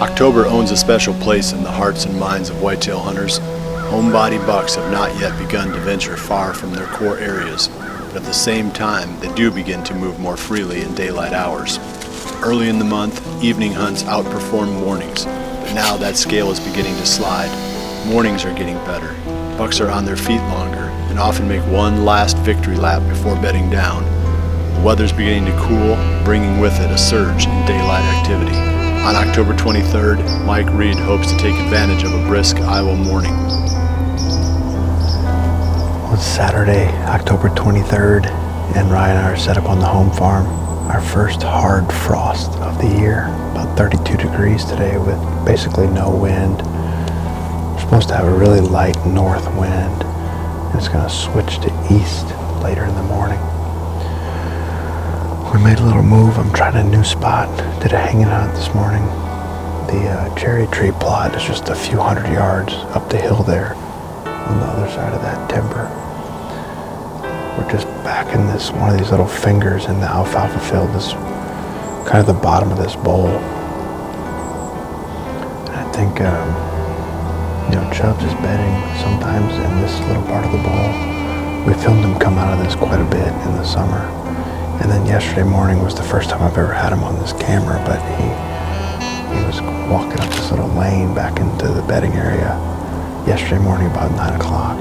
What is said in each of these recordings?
October owns a special place in the hearts and minds of whitetail hunters. Homebody bucks have not yet begun to venture far from their core areas, but at the same time, they do begin to move more freely in daylight hours. Early in the month, evening hunts outperform mornings, but now that scale is beginning to slide. Mornings are getting better. Bucks are on their feet longer and often make one last victory lap before bedding down. The weather's beginning to cool, bringing with it a surge in daylight activity. On October 23rd, Mike Reed hopes to take advantage of a brisk Iowa morning. It's Saturday, October 23rd, and Ryan and I are set up on the home farm. Our first hard frost of the year, about 32 degrees today with basically no wind. We're supposed to have a really light north wind, and it's going to switch to east later in the morning. We made a little move. I'm trying a new spot. Did a hanging hunt this morning. The cherry tree plot is just a few hundred yards up the hill there on the other side of that timber. We're just back in this one of these little fingers in the alfalfa field, this kind of the bottom of this bowl. And I think Chubbs is bedding sometimes in this little part of the bowl. We filmed him come out of this quite a bit in the summer, and then yesterday morning was the first time I've ever had him on this camera. But he was walking up this little lane back into the bedding area yesterday morning about 9 o'clock.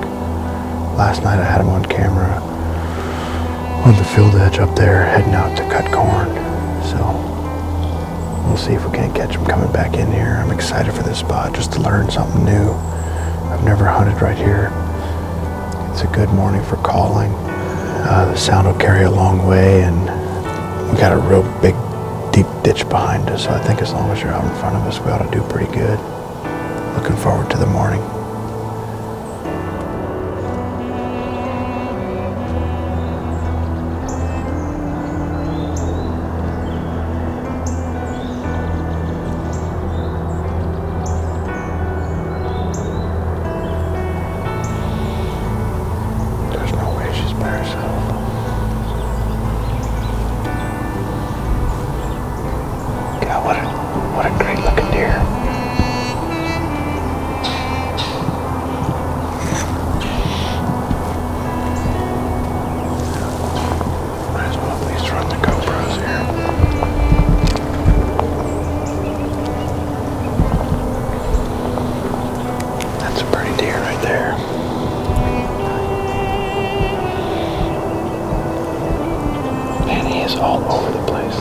Last night I had him on camera on the field edge up there heading out to cut corn. So we'll see if we can't catch him coming back in here. I'm excited for this spot just to learn something new. I've never hunted right here. It's a good morning for calling. The sound will carry a long way, and we got a real big deep ditch behind us, so I think as long as you're out in front of us we ought to do pretty good. Looking forward to the morning. What a great looking deer. Might as well at least run the GoPros here. That's a pretty deer right there. Man, he is all over the place.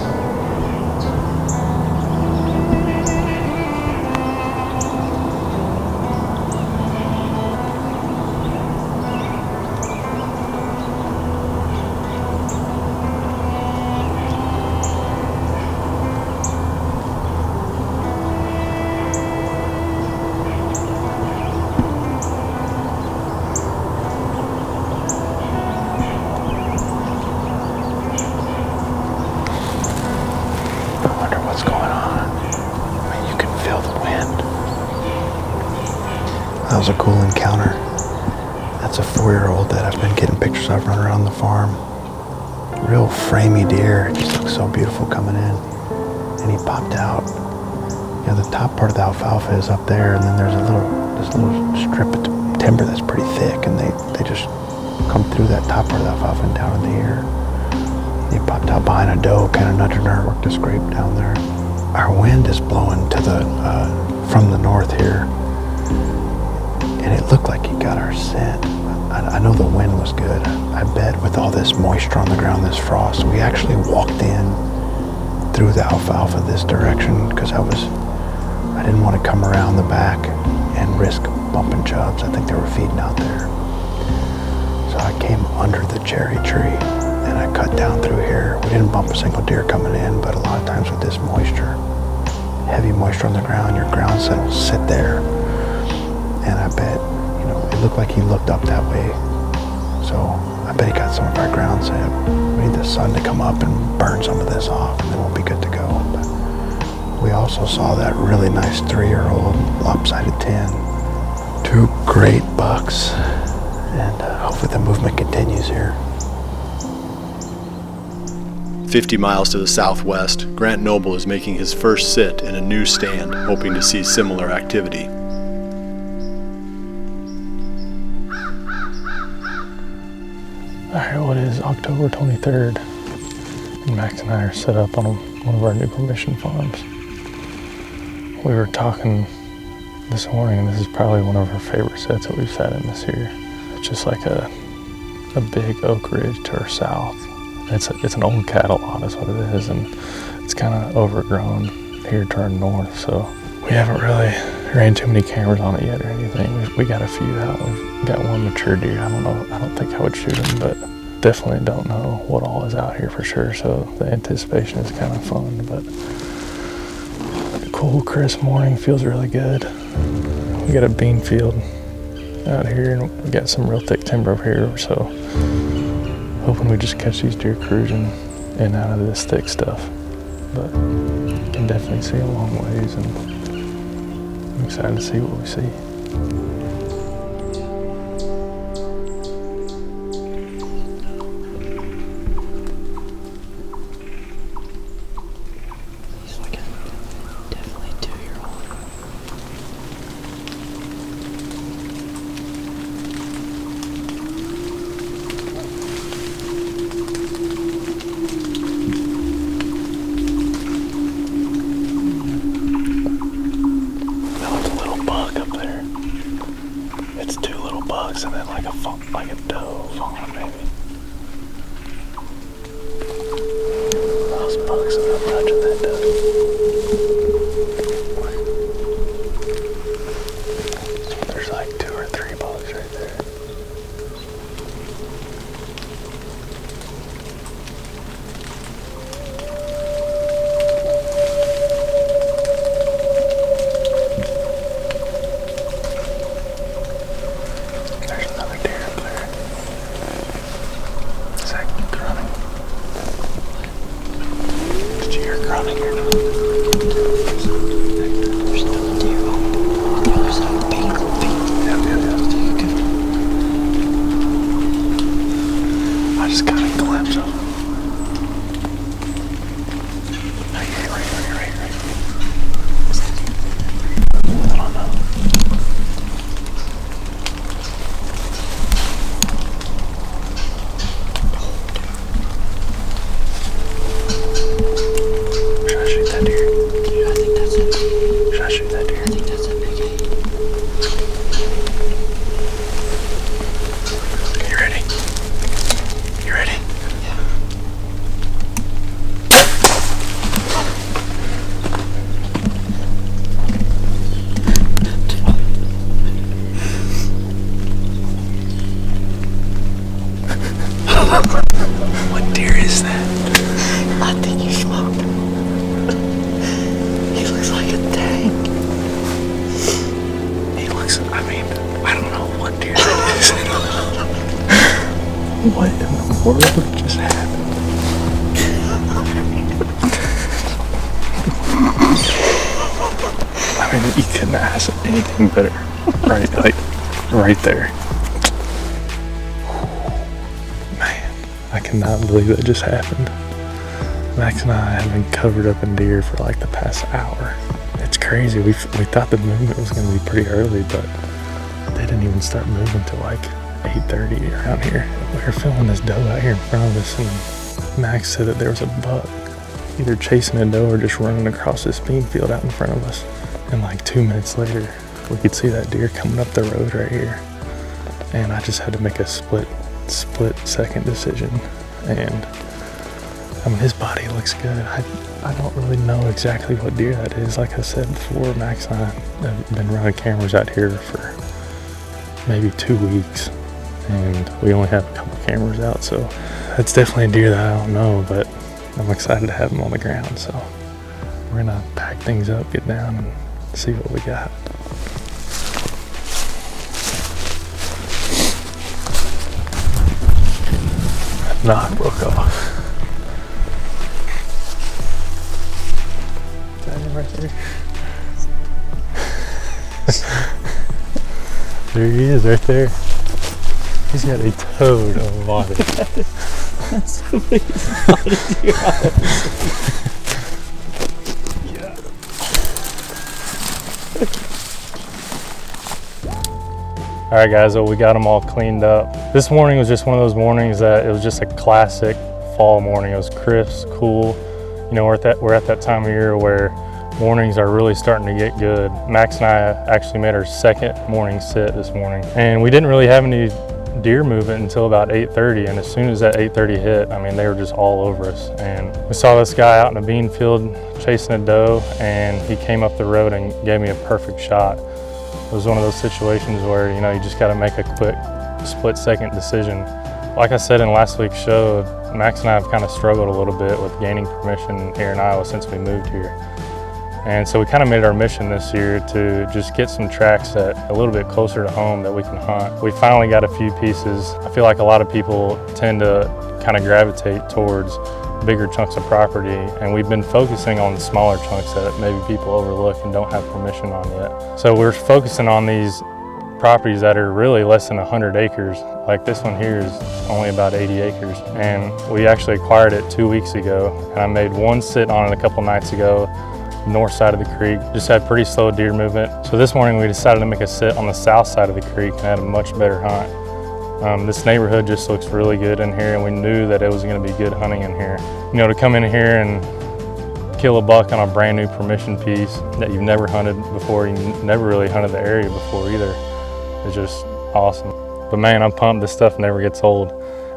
That was a cool encounter. That's a 4-year-old that I've been getting pictures of running around the farm. Real framey deer. It just looks so beautiful coming in. And he popped out. The top part of the alfalfa is up there, and then there's this little strip of timber that's pretty thick, and they just come through that top part of the alfalfa and down in the air. He popped out behind a doe, kind of nudging her, worked a scrape down there. Our wind is blowing to from the north here. And it looked like he got our scent. I know the wind was good. I bet with all this moisture on the ground, this frost, we actually walked in through the alfalfa this direction because I didn't want to come around the back and risk bumping Chubbs. I think they were feeding out there. So I came under the cherry tree and I cut down through here. We didn't bump a single deer coming in, but a lot of times with this moisture, heavy moisture on the ground, your ground scent will sit there. And I bet, it looked like he looked up that way. So I bet he got some of our ground scent. We need the sun to come up and burn some of this off, and then we'll be good to go. But we also saw that really nice 3-year-old lopsided 10. 2 great bucks, and hopefully the movement continues here. 50 miles to the southwest, Grant Noble is making his first sit in a new stand, hoping to see similar activity. Alright, well, it is October 23rd, and Max and I are set up on one of our new permission farms. We were talking this morning, and this is probably one of our favorite sets that we've sat in this year. It's just like a big oak ridge to our south. It's an old cattle lot is what it is, and it's kind of overgrown here to our north, so we haven't really ran too many cameras on it yet or anything. We got a few out. We've got one mature deer. I don't think I would shoot him, but definitely don't know what all is out here for sure, so the anticipation is kind of fun. But the cool, crisp morning feels really good. We got a bean field out here, and we got some real thick timber over here, so hoping we just catch these deer cruising in and out of this thick stuff. But you can definitely see a long ways, and I'm excited to see what we see. He's like a definitely 2-year-old. And then like a dove fawn, maybe. Those bugs are not touching that dove. There's like 2 or 3 bugs right there. What deer is that? I think you smoked him. He looks like a tank. He looks, I don't know what deer that is. What in the world just happened? You couldn't ask anything better. Right there. I cannot believe that just happened. Max and I have been covered up in deer for like the past hour. It's crazy. We thought the movement was going to be pretty early, but they didn't even start moving till like 8:30 around here. We were filming this doe out here in front of us, and Max said that there was a buck either chasing a doe or just running across this bean field out in front of us. And like 2 minutes later, we could see that deer coming up the road right here. And I just had to make a split second decision, and his body looks good. I don't really know exactly what deer that is. Like I said before, Max and I have been running cameras out here for maybe 2 weeks, and we only have a couple cameras out, so that's definitely a deer that I don't know, but I'm excited to have him on the ground. So we're gonna pack things up, get down, and see what we got. Knock broke off. Is that him right there? There he is, right there. He's got a toad of water. All right, guys, well, we got them all cleaned up. This morning was just one of those mornings that it was just a classic fall morning. It was crisp, cool. You know, we're at that time of year where mornings are really starting to get good. Max and I actually made our second morning sit this morning, and we didn't really have any deer movement until about 8:30, and as soon as that 8:30 hit, I mean, they were just all over us. And we saw this guy out in a bean field chasing a doe, and he came up the road and gave me a perfect shot. It was one of those situations where, you know, you just got to make a quick split-second decision. Like I said in last week's show, Max and I have kind of struggled a little bit with gaining permission here in Iowa since we moved here. And so we kind of made it our mission this year to just get some tracks that a little bit closer to home that we can hunt. We finally got a few pieces. I feel like a lot of people tend to kind of gravitate towards bigger chunks of property, and we've been focusing on the smaller chunks that maybe people overlook and don't have permission on yet. So we're focusing on these properties that are really less than 100 acres. Like this one here is only about 80 acres, and we actually acquired it 2 weeks ago, and I made one sit on it a couple nights ago, north side of the creek. Just had pretty slow deer movement. So this morning we decided to make a sit on the south side of the creek and had a much better hunt. This neighborhood just looks really good in here, and we knew that it was going to be good hunting in here. You know, to come in here and kill a buck on a brand new permission piece that you've never hunted before, you never really hunted the area before either, is just awesome. But man, I'm pumped. This stuff never gets old.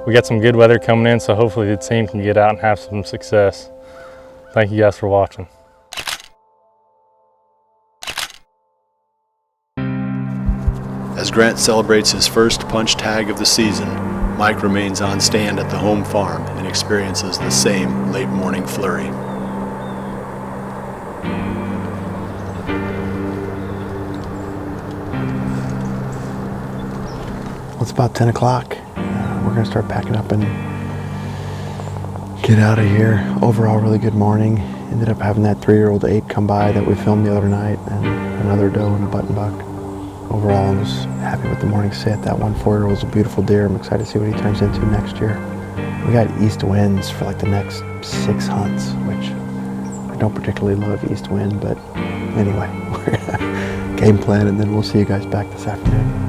We got some good weather coming in, so hopefully the team can get out and have some success. Thank you guys for watching. As Grant celebrates his first punch tag of the season, Mike remains on stand at the home farm and experiences the same late morning flurry. Well, it's about 10 o'clock. We're gonna start packing up and get out of here. Overall, really good morning. Ended up having that 3-year-old ape come by that we filmed the other night, and another doe and a button buck. Overall, I was happy with the morning sit. That one 4-year-old is a beautiful deer. I'm excited to see what he turns into next year. We got east winds for like the next 6 hunts, which I don't particularly love east wind, but anyway, we're gonna game plan, and then we'll see you guys back this afternoon.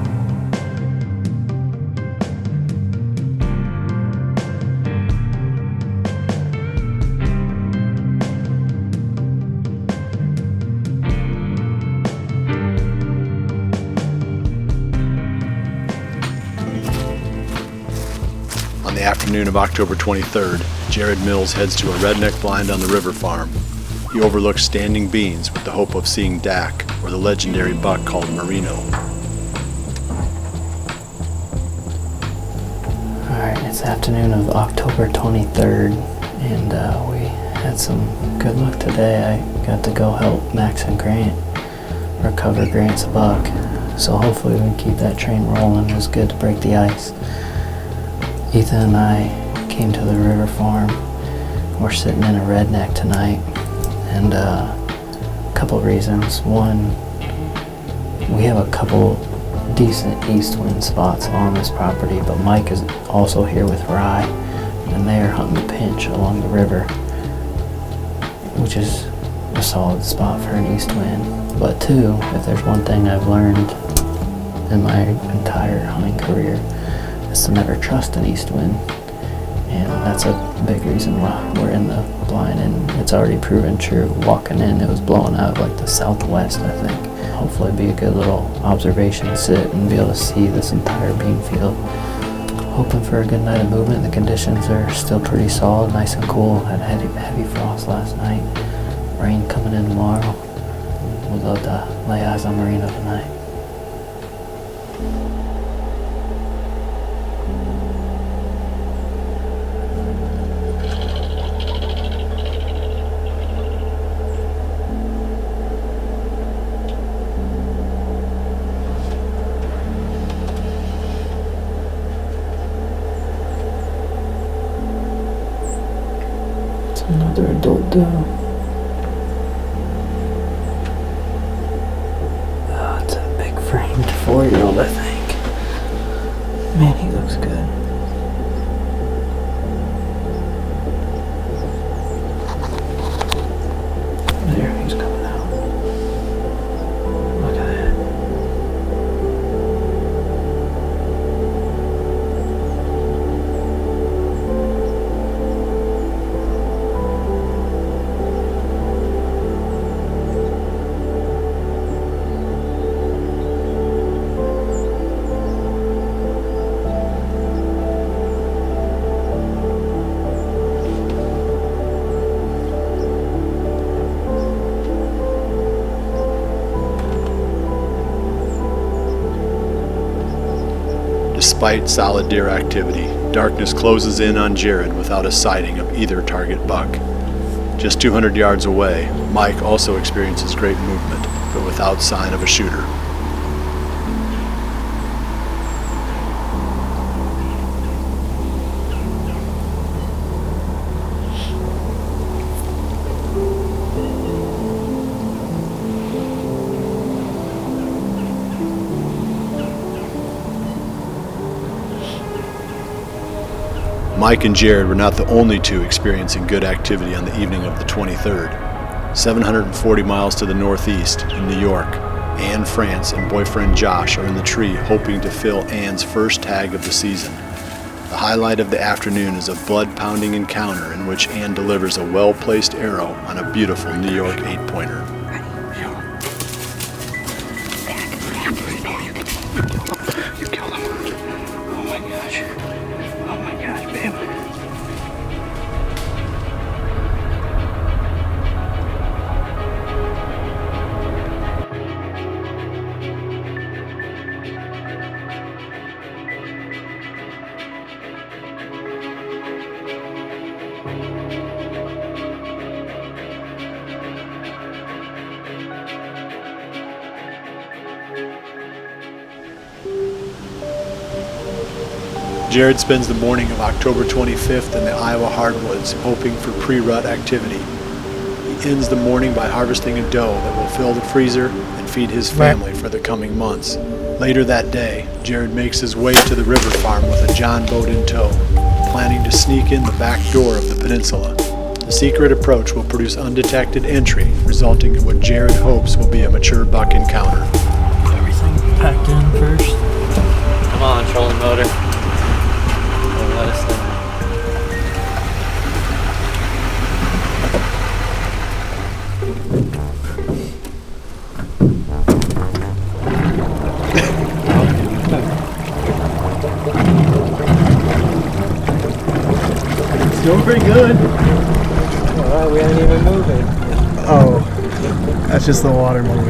On the afternoon of October 23rd, Jared Mills heads to a redneck blind on the river farm. He overlooks standing beans with the hope of seeing Dak, or the legendary buck called Merino. Alright, it's afternoon of October 23rd, and we had some good luck today. I got to go help Max and Grant recover Grant's buck, so hopefully we can keep that train rolling. It was good to break the ice. Ethan and I came to the river farm. We're sitting in a redneck tonight, and a couple reasons. One, we have a couple decent east wind spots on this property, but Mike is also here with Rye, and they are hunting the pinch along the river, which is a solid spot for an east wind. But two, if there's one thing I've learned in my entire hunting career, is to never trust an east wind, and that's a big reason why we're in the blind, and it's already proven true. Walking in, it was blowing out of like the southwest, I think. Hopefully be a good little observation sit and be able to see this entire bean field. Hoping for a good night of movement. The conditions are still pretty solid, nice and cool. Had heavy frost last night. Rain coming in tomorrow. We'd love to lay eyes on Merino tonight. Another adult doe. Oh, it's a big framed 4-year-old, I think. Man, he looks good. Despite solid deer activity, darkness closes in on Jared without a sighting of either target buck. Just 200 yards away, Mike also experiences great movement, but without sign of a shooter. Mike and Jared were not the only two experiencing good activity on the evening of the 23rd. 740 miles to the northeast, in New York, Anne France and boyfriend Josh are in the tree hoping to fill Anne's first tag of the season. The highlight of the afternoon is a blood-pounding encounter in which Anne delivers a well-placed arrow on a beautiful New York 8-pointer. You killed him. Oh my gosh. Oh my gosh, babe. Jared spends the morning of October 25th in the Iowa hardwoods hoping for pre-rut activity. He ends the morning by harvesting a doe that will fill the freezer and feed his family for the coming months. Later that day, Jared makes his way to the river farm with a John boat in tow, planning to sneak in the back door of the peninsula. The secret approach will produce undetected entry, resulting in what Jared hopes will be a mature buck encounter. Everything packed in first. Come on, trolling motor. Don't let us in. Doing pretty good. Alright, we ain't even moving. Oh, that's just the water moving.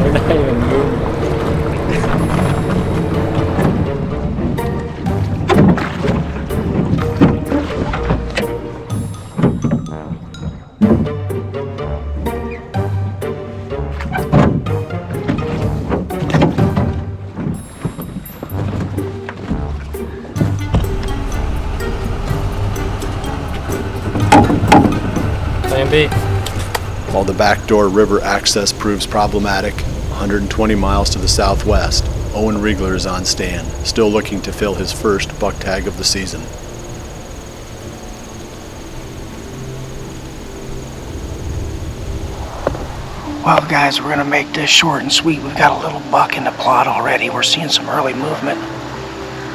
We're not even moving. Plan B. While the backdoor river access proves problematic, 120 miles to the southwest, Owen Riegler is on stand, still looking to fill his first buck tag of the season. Well, guys, we're gonna make this short and sweet. We've got a little buck in the plot already. We're seeing some early movement.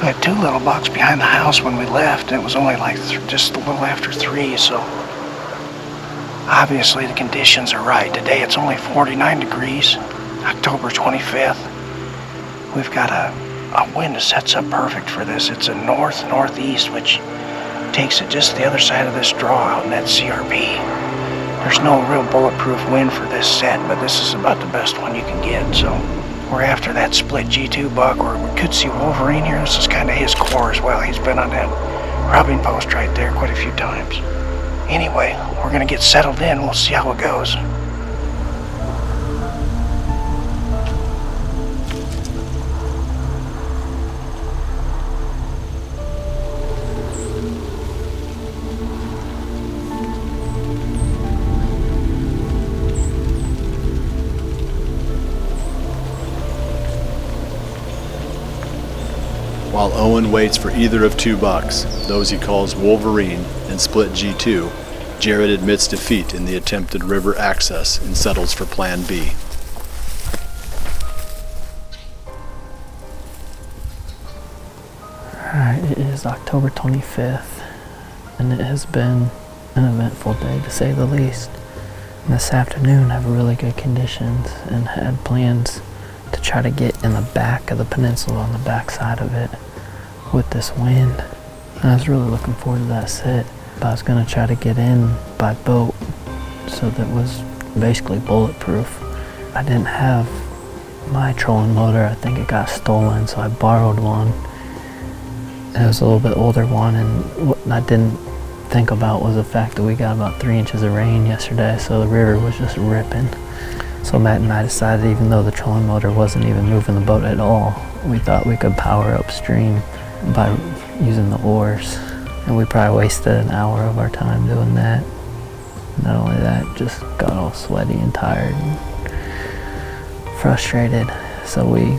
We had two little bucks behind the house when we left, and it was only like just a little after 3, so obviously the conditions are right. Today it's only 49 degrees, October 25th. We've got a wind that sets up perfect for this. It's a north-northeast, which takes it just the other side of this draw out in that CRP. There's no real bulletproof wind for this set, but this is about the best one you can get, so we're after that split G2 buck, or we could see Wolverine here. This is kind of his core as well. He's been on that robbing post right there quite a few times. Anyway, we're gonna get settled in. We'll see how it goes. While Owen waits for either of two bucks, those he calls Wolverine and Split G2, Jared admits defeat in the attempted river access and settles for Plan B. Alright, it is October 25th, and it has been an eventful day to say the least. And this afternoon I have really good conditions and had plans to try to get in the back of the peninsula, on the back side of it, with this wind. And I was really looking forward to that set, but I was going to try to get in by boat so that was basically bulletproof. I didn't have my trolling motor. I think it got stolen, so I borrowed one. It was a little bit older one, and what I didn't think about was the fact that we got about 3 inches of rain yesterday, so the river was just ripping. So Matt and I decided, even though the trolling motor wasn't even moving the boat at all, we thought we could power upstream by using the oars. And we probably wasted an hour of our time doing that. Not only that, just got all sweaty and tired and frustrated. So we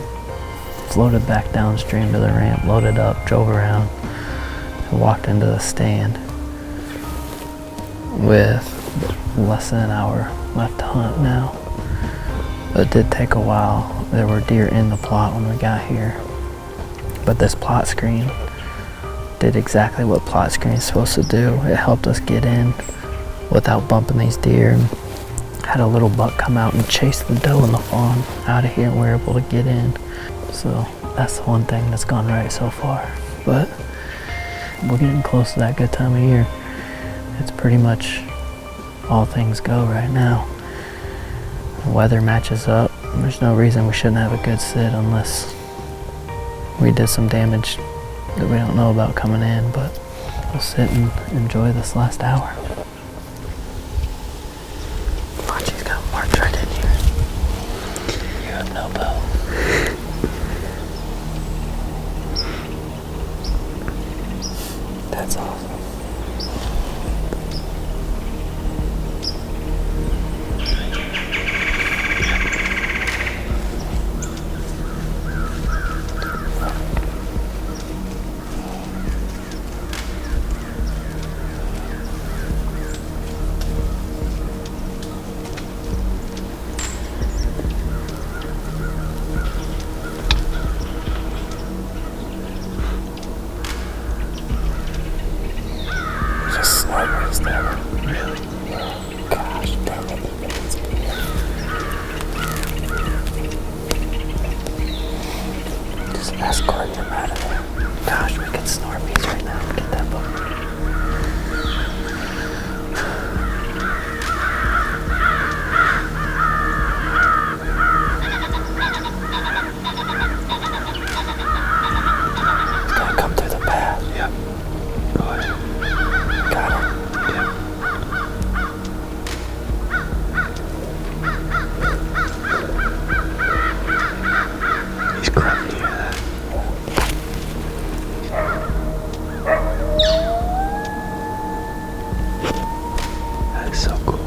floated back downstream to the ramp, loaded up, drove around, and walked into the stand with less than an hour left to hunt now. But it did take a while. There were deer in the plot when we got here. But this plot screen did exactly what plot screen is supposed to do. It helped us get in without bumping these deer. And had a little buck come out and chase the doe and the fawn out of here, and we were able to get in. So that's the one thing that's gone right so far. But we're getting close to that good time of year. It's pretty much all things go right now. The weather matches up. There's no reason we shouldn't have a good sit unless we did some damage that we don't know about coming in, but we'll sit and enjoy this last hour. She's got marked right in here. You have no bow. That's awesome. Really? Gosh, damn it. Just escort him out of there. Gosh, we could snort bees right now and get that book. He's gonna come through the path. Yep. Go ahead. Got him. He's grunting, you hear that? That is so cool.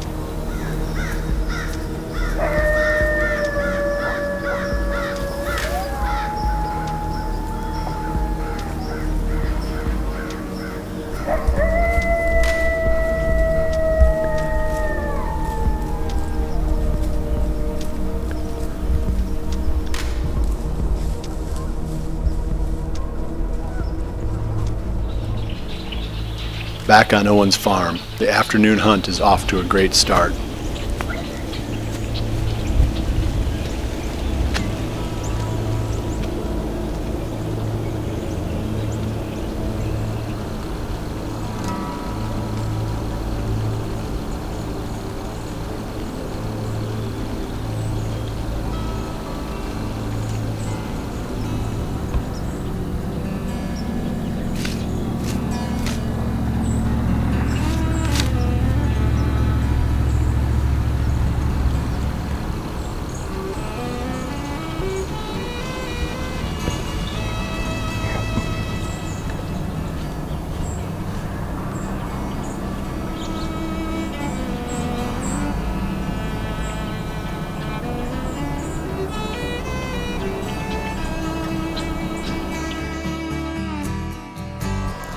Back on Owen's farm, the afternoon hunt is off to a great start.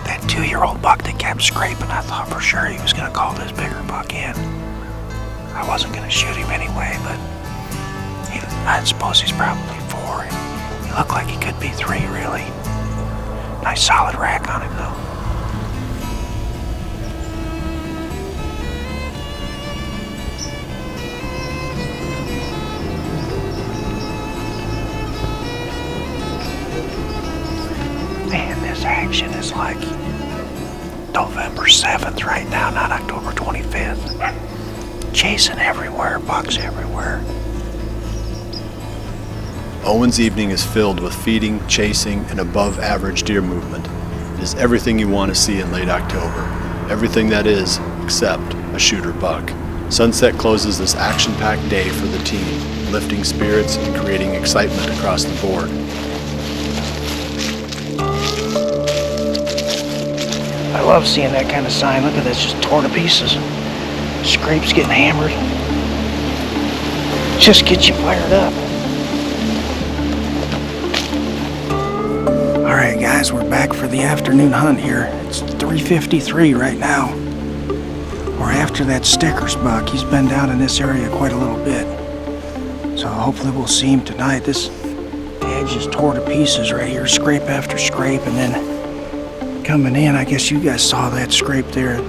That 2-year-old buck that kept scraping, I thought for sure he was going to call this bigger buck in. I wasn't going to shoot him anyway, but I suppose he's probably 4. He looked like he could be 3, really. Nice solid rack on him, though. Man, this action is like November 7th right now, not October 25th. Chasing everywhere, bucks everywhere. Owen's evening is filled with feeding, chasing, and above average deer movement. It is everything you want to see in late October. Everything that is, except a shooter buck. Sunset closes this action-packed day for the team, lifting spirits and creating excitement across the board. I love seeing that kind of sign. Look at this, just torn to pieces. Scrapes getting hammered. Just gets you fired up. All right, guys, we're back for the afternoon hunt here. It's 3:53 right now. We're after that Stickers buck. He's been down in this area quite a little bit. So hopefully we'll see him tonight. This edge is torn to pieces right here, scrape after scrape, and then coming in, I guess you guys saw that scrape there.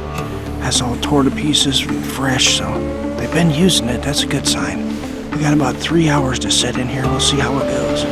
That's all torn to pieces, fresh, so they've been using it. That's a good sign. We got about 3 hours to sit in here. We'll see how it goes.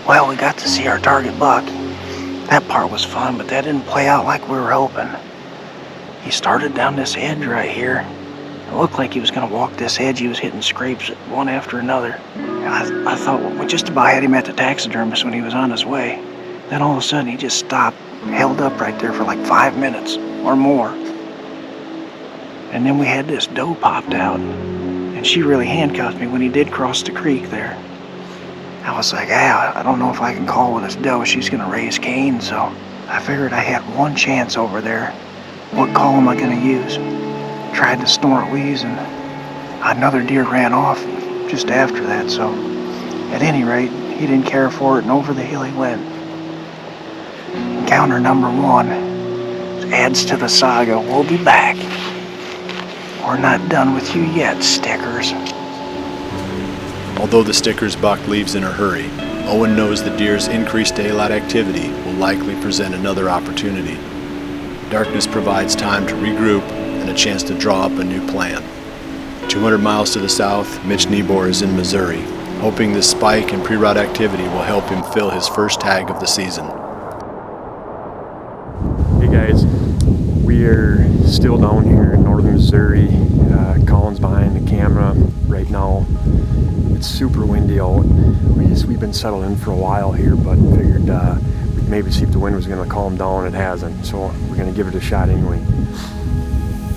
Well, we got to see our target buck. That part was fun, but that didn't play out like we were hoping. He started down this edge right here. It looked like he was going to walk this edge. He was hitting scrapes one after another. And I thought we just about had him at the taxidermist when he was on his way. Then all of a sudden he just stopped, held up right there for like 5 minutes or more. And then we had this doe popped out. And she really handcuffed me when he did cross the creek there. I was like, I don't know if I can call with this doe. She's going to raise Cain, so I figured I had one chance over there. What call am I going to use? Tried to snort wheeze, and another deer ran off just after that, so at any rate, he didn't care for it, and over the hill he went. Encounter number 1 adds to the saga. We'll be back. We're not done with you yet, Stickers. Although the Stickers buck leaves in a hurry, Owen knows the deer's increased daylight activity will likely present another opportunity. Darkness provides time to regroup and a chance to draw up a new plan. 200 miles to the south, Mitch Niebuhr is in Missouri, hoping this spike in pre-rut activity will help him fill his first tag of the season. Hey guys, we are still down here in northern Missouri. Colin's behind the camera right now. It's super windy out. We've been settled in for a while here, but figured we'd maybe see if the wind was going to calm down. It hasn't, so we're going to give it a shot anyway.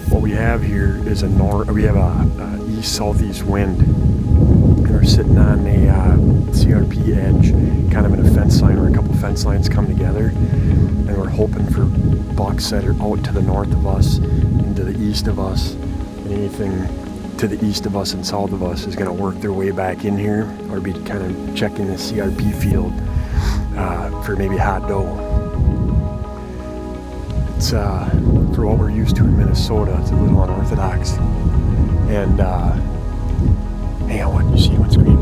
What we have here is we have a east-southeast wind, and we're sitting on a CRP edge, kind of in a fence line where a couple fence lines come together, and we're hoping for bucks that are out to the north of us and to the east of us, and anything to the east of us and south of us is going to work their way back in here, or be kind of checking the CRP field for maybe hot doe. It's for what we're used to in Minnesota, it's a little unorthodox. And Yeah, what? You see what's creeping?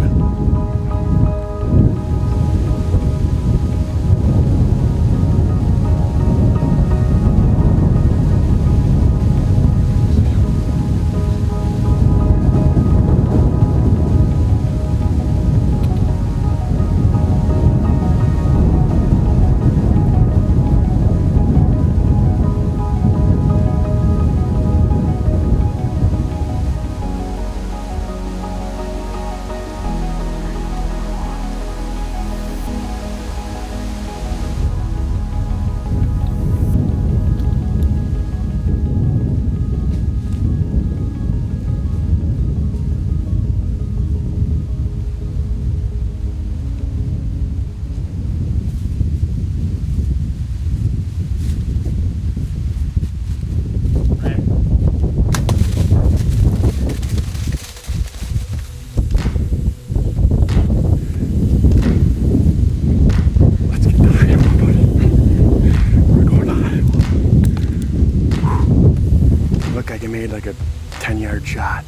Made like a 10-yard shot,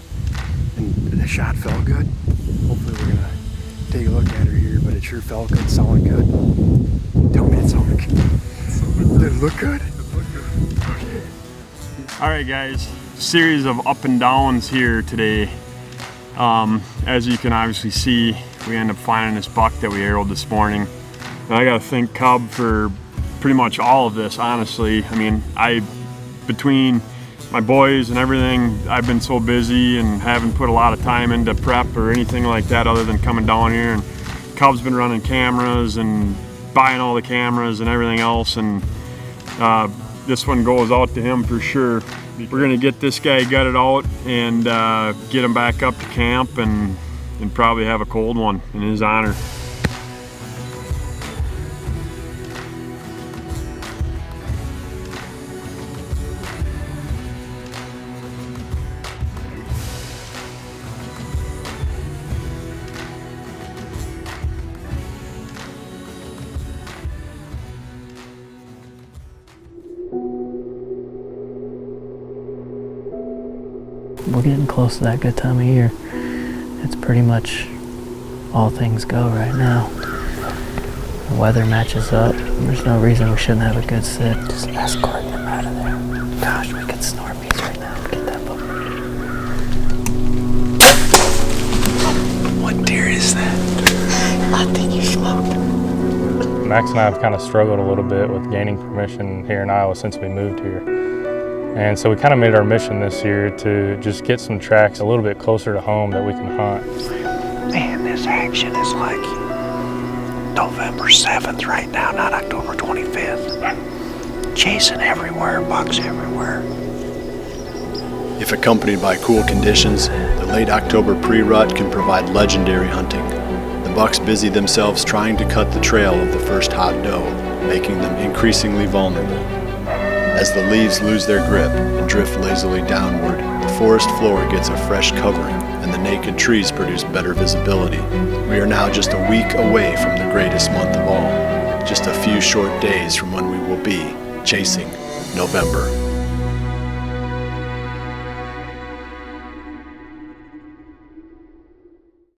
and the shot felt good. Hopefully we're gonna take a look at her here, but it sure felt good, sounded good. Tell me it sounded good. Did it look good? Okay. All right, guys, series of up and downs here today. As you can obviously see, we ended up finding this buck that we arrowed this morning. And I gotta thank Cub for pretty much all of this, honestly. I mean, between my boys and everything, I've been so busy and haven't put a lot of time into prep or anything like that other than coming down here. And Cub's been running cameras and buying all the cameras and everything else. And this one goes out to him for sure. We're gonna get this guy gutted out and get him back up to camp and probably have a cold one in his honor. We're getting close to that good time of year. It's pretty much all things go right now. The weather matches up. There's no reason we shouldn't have a good sit. Just escort them out of there. Gosh, we could snort these right now. Get that book. What deer is that? I think you smoked. Max and I have kind of struggled a little bit with gaining permission here in Iowa since we moved here. And so we kind of made our mission this year to just get some tracks a little bit closer to home that we can hunt. Man, this action is like November 7th right now, not October 25th. Chasing everywhere, bucks everywhere. If accompanied by cool conditions, the late October pre-rut can provide legendary hunting. The bucks busy themselves trying to cut the trail of the first hot doe, making them increasingly vulnerable. As the leaves lose their grip and drift lazily downward, the forest floor gets a fresh covering and the naked trees produce better visibility. We are now just a week away from the greatest month of all, just a few short days from when we will be chasing November.